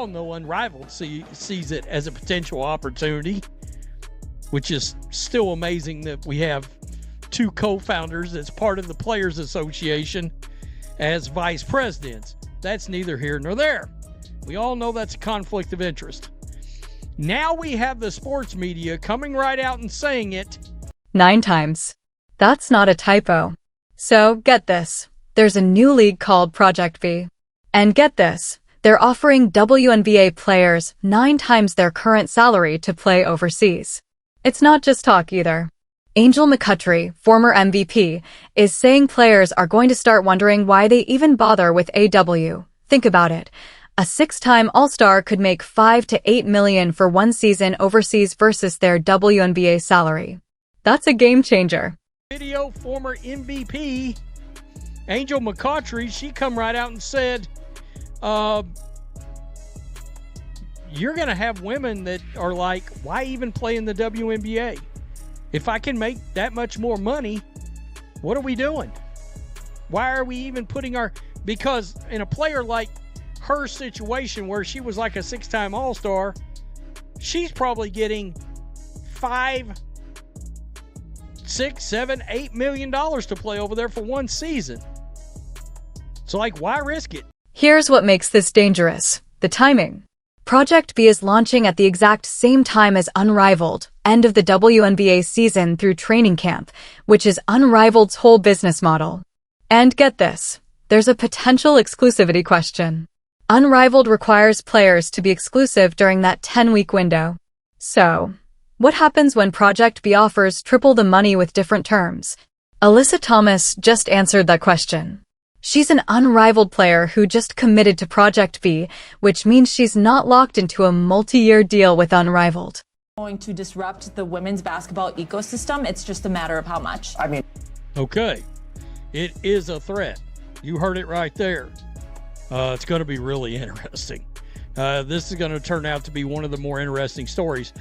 all know Unrivaled sees it as a potential opportunity, which is still amazing that we have two co-founders as part of the Players Association as vice presidents. That's neither here nor there. We all know that's a conflict of interest. Now we have the sports media coming right out and saying it 9 times. That's not a typo. So, get this. There's a new league called Project B. And get this. They're offering WNBA players 9 times their current salary to play overseas. It's not just talk either. Angel McCutchery, former MVP, is saying players are going to start wondering why they even bother with AW. Think about it. A 6-time All-Star could make $5 to $8 million for one season overseas versus their WNBA salary. That's a game changer. Video former MVP Angel McCutchery, she come right out and said, you're going to have women that are like, why even play in the WNBA? If I can make that much more money, what are we doing? Why are we even putting because in a player like her situation where she was like a 6-time All-Star, she's probably getting $5, $6, $7, $8 million to play over there for one season. So like, why risk it? Here's what makes this dangerous. The timing. Project B is launching at the exact same time as Unrivaled, end of the WNBA season through training camp, which is Unrivaled's whole business model. And get this, there's a potential exclusivity question. Unrivaled requires players to be exclusive during that 10-week window. So, what happens when Project B offers triple the money with different terms? Alyssa Thomas just answered that question. She's an Unrivaled player who just committed to Project B, which means she's not locked into a multi-year deal with Unrivaled. Going to disrupt the women's basketball ecosystem. It's just a matter of how much. Okay, it is a threat. You heard it right there. It's going to be really interesting. This is going to turn out to be one of the more interesting stories.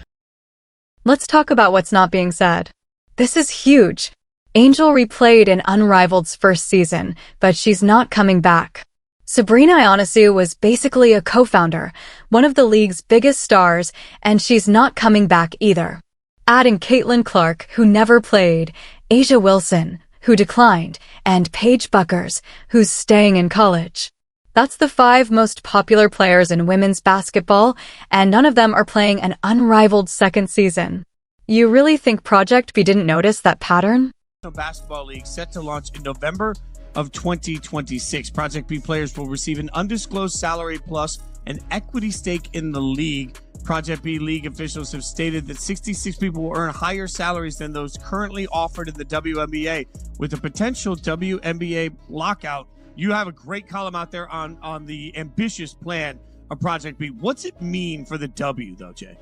Let's talk about what's not being said. This is huge. Angel replayed in Unrivaled's first season, but she's not coming back. Sabrina Ionescu was basically a co-founder, one of the league's biggest stars, and she's not coming back either. Add in Caitlyn Clark, who never played, Asia Wilson, who declined, and Paige Buckers, who's staying in college. That's the 5 most popular players in women's basketball, and none of them are playing an Unrivaled second season. You really think Project B didn't notice that pattern? Basketball League set to launch in November of 2026. Project B players will receive an undisclosed salary plus an equity stake in the league. Project B league officials have stated that 66 people will earn higher salaries than those currently offered in the WNBA, with a potential WNBA lockout. You have a great column out there on the ambitious plan of Project B. What's it mean for the W, though, Jay?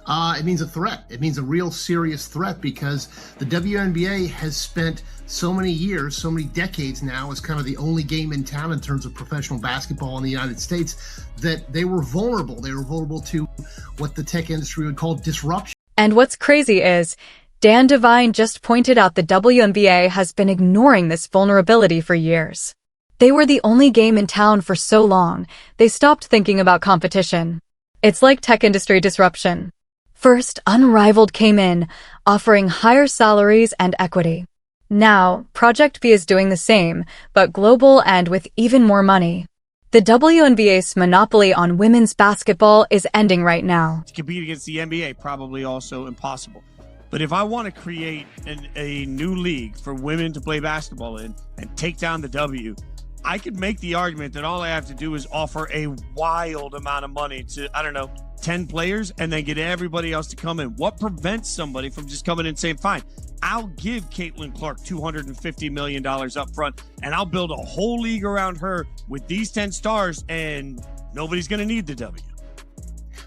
It means a threat. It means a real serious threat because the WNBA has spent so many years, so many decades now as kind of the only game in town in terms of professional basketball in the United States that they were vulnerable. They were vulnerable to what the tech industry would call disruption. And what's crazy is Dan Devine just pointed out the WNBA has been ignoring this vulnerability for years. They were the only game in town for so long, they stopped thinking about competition. It's like tech industry disruption. First, Unrivaled came in, offering higher salaries and equity. Now, Project B is doing the same, but global and with even more money. The WNBA's monopoly on women's basketball is ending right now. To compete against the NBA, probably also impossible. But if I want to create a new league for women to play basketball in and take down the W, I could make the argument that all I have to do is offer a wild amount of money to, 10 players and then get everybody else to come in. What prevents somebody from just coming in and saying, fine, I'll give Caitlyn Clark $250 million up front and I'll build a whole league around her with these 10 stars and nobody's going to need the W.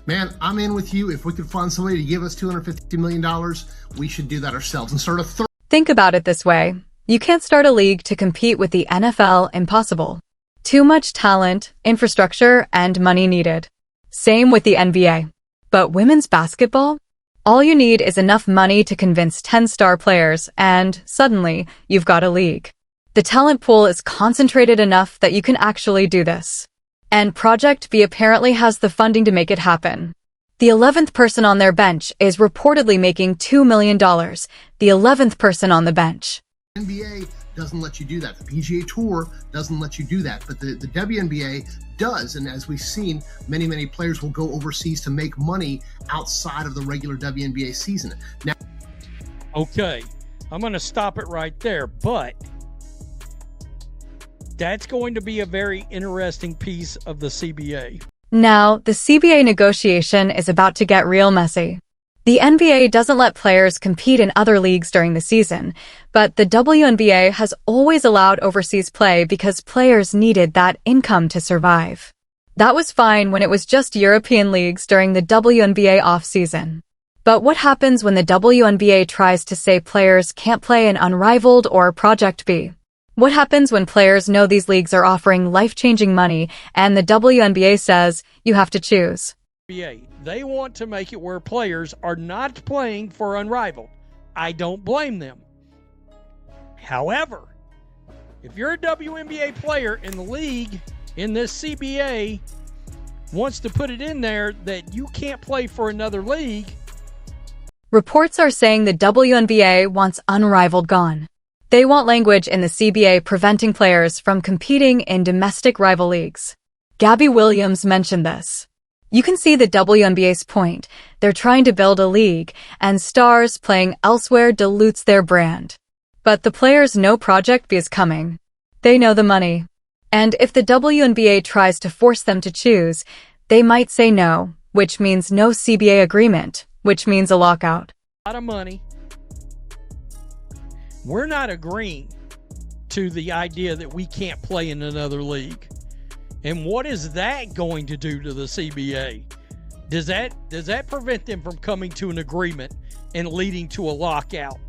Man, I'm in with you. If we could find somebody to give us $250 million, we should do that ourselves and start a Think about it this way. You can't start a league to compete with the NFL. Impossible. Too much talent, infrastructure, and money needed. Same with the NBA. But women's basketball? All you need is enough money to convince 10 star players, and suddenly, you've got a league. The talent pool is concentrated enough that you can actually do this. And Project B apparently has the funding to make it happen. The 11th person on their bench is reportedly making $2 million. The 11th person on the bench. NBA doesn't let you do that. The PGA Tour doesn't let you do that, but the WNBA does. And as we've seen, many players will go overseas to make money outside of the regular WNBA season. Now, okay, I'm going to stop it right there, but that's going to be a very interesting piece of the CBA. Now, the CBA negotiation is about to get real messy. The NBA doesn't let players compete in other leagues during the season, but the WNBA has always allowed overseas play because players needed that income to survive. That was fine when it was just European leagues during the WNBA off-season. But what happens when the WNBA tries to say players can't play in Unrivaled or Project B? What happens when players know these leagues are offering life-changing money and the WNBA says, you have to choose? They want to make it where players are not playing for Unrivaled. I don't blame them. However, if you're a WNBA player in the league, in this CBA, wants to put it in there that you can't play for another league. Reports are saying the WNBA wants Unrivaled gone. They want language in the CBA preventing players from competing in domestic rival leagues. Gabby Williams mentioned this. You can see the WNBA's point. They're trying to build a league, and stars playing elsewhere dilutes their brand. But the players know Project B is coming. They know the money. And if the WNBA tries to force them to choose, they might say no, which means no CBA agreement, which means a lockout. A lot of money. We're not agreeing to the idea that we can't play in another league. And what is that going to do to the CBA? Does that prevent them from coming to an agreement and leading to a lockout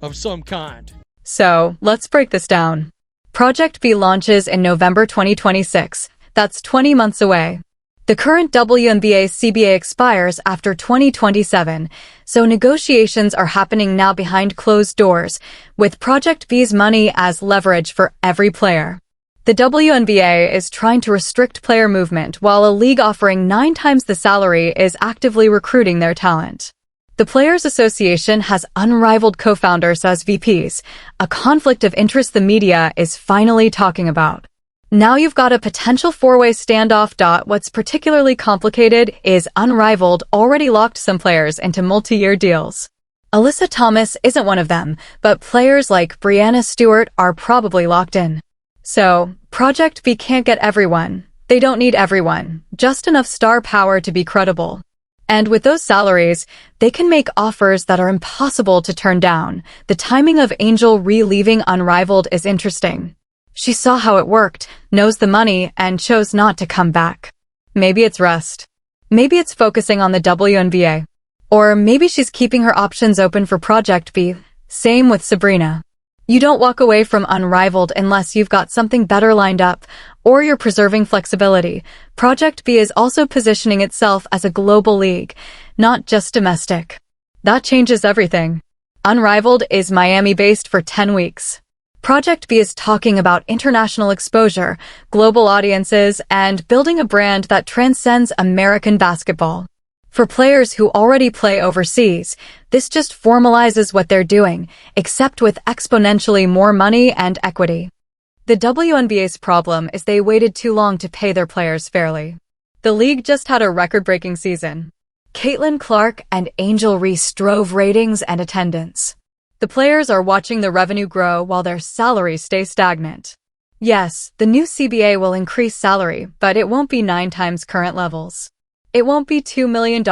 of some kind? So, let's break this down. Project B launches in November 2026. That's 20 months away. The current WNBA CBA expires after 2027, so negotiations are happening now behind closed doors, with Project B's money as leverage for every player. The WNBA is trying to restrict player movement while a league offering 9 times the salary is actively recruiting their talent. The Players Association has Unrivaled co-founders as VPs, a conflict of interest the media is finally talking about. Now you've got a potential four-way standoff. What's particularly complicated is Unrivaled already locked some players into multi-year deals. Alyssa Thomas isn't one of them, but players like Brianna Stewart are probably locked in. So, Project B can't get everyone. They don't need everyone, just enough star power to be credible. And with those salaries, they can make offers that are impossible to turn down. The timing of Angel leaving Unrivaled is interesting. She saw how it worked, knows the money, and chose not to come back. Maybe it's rest. Maybe it's focusing on the WNBA. Or maybe she's keeping her options open for Project B. Same with Sabrina. You don't walk away from Unrivaled unless you've got something better lined up, or you're preserving flexibility. Project B is also positioning itself as a global league, not just domestic. That changes everything. Unrivaled is Miami-based for 10 weeks. Project B is talking about international exposure, global audiences, and building a brand that transcends American basketball. For players who already play overseas, this just formalizes what they're doing, except with exponentially more money and equity. The WNBA's problem is they waited too long to pay their players fairly. The league just had a record-breaking season. Caitlyn Clark and Angel drove ratings and attendance. The players are watching the revenue grow while their salaries stay stagnant. Yes, the new CBA will increase salary, but it won't be 9 times current levels. It won't be $2 million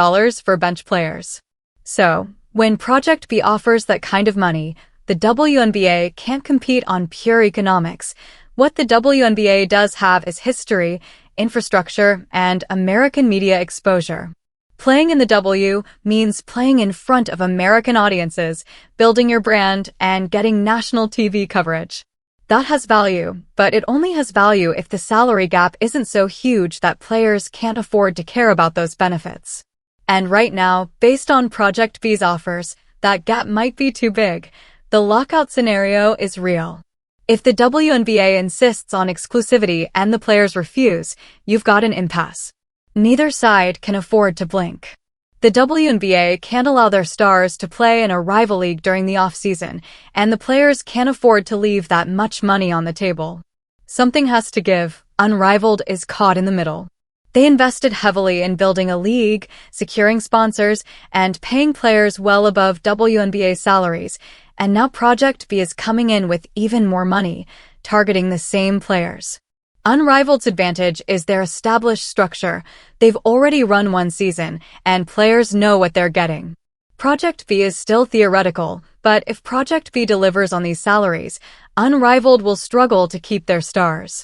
for bench players. So, when Project B offers that kind of money, the WNBA can't compete on pure economics. What the WNBA does have is history, infrastructure, and American media exposure. Playing in the W means playing in front of American audiences, building your brand, and getting national TV coverage. That has value, but it only has value if the salary gap isn't so huge that players can't afford to care about those benefits. And right now, based on Project B's offers, that gap might be too big. The lockout scenario is real. If the WNBA insists on exclusivity and the players refuse, you've got an impasse. Neither side can afford to blink. The WNBA can't allow their stars to play in a rival league during the off-season, and the players can't afford to leave that much money on the table. Something has to give. Unrivaled is caught in the middle. They invested heavily in building a league, securing sponsors, and paying players well above WNBA salaries, and now Project B is coming in with even more money, targeting the same players. Unrivaled's advantage is their established structure. They've already run one season, and players know what they're getting. Project B is still theoretical, but if Project B delivers on these salaries, Unrivaled will struggle to keep their stars.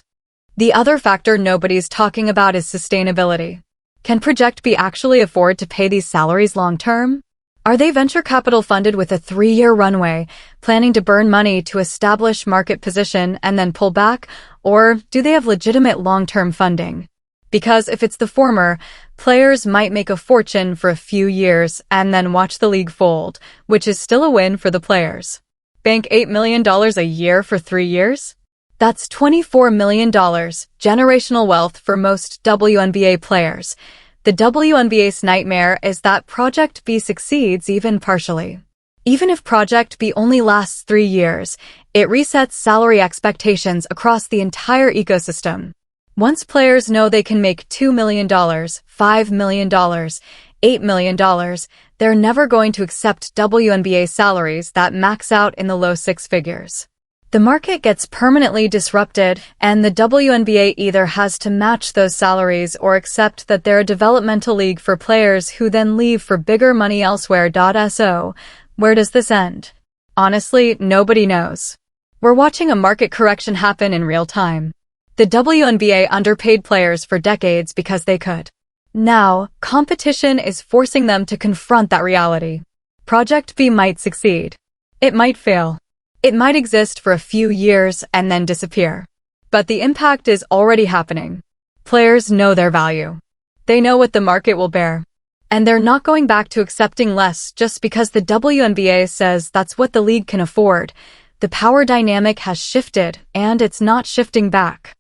The other factor nobody's talking about is sustainability. Can Project B actually afford to pay these salaries long-term? Are they venture capital funded with a 3-year runway, planning to burn money to establish market position and then pull back, or do they have legitimate long-term funding? Because if it's the former, players might make a fortune for a few years and then watch the league fold, which is still a win for the players. Bank $8 million a year for 3 years? That's $24 million, generational wealth for most WNBA players. The WNBA's nightmare is that Project B succeeds even partially. Even if Project B only lasts 3 years, it resets salary expectations across the entire ecosystem. Once players know they can make $2 million, $5 million, $8 million, they're never going to accept WNBA salaries that max out in the low 6 figures. The market gets permanently disrupted, and the WNBA either has to match those salaries or accept that they're a developmental league for players who then leave for bigger money elsewhere. So, where does this end? Honestly, nobody knows. We're watching a market correction happen in real time. The WNBA underpaid players for decades because they could. Now, competition is forcing them to confront that reality. Project B might succeed. It might fail. It might exist for a few years and then disappear. But the impact is already happening. Players know their value. They know what the market will bear. And they're not going back to accepting less just because the WNBA says that's what the league can afford. The power dynamic has shifted, and it's not shifting back.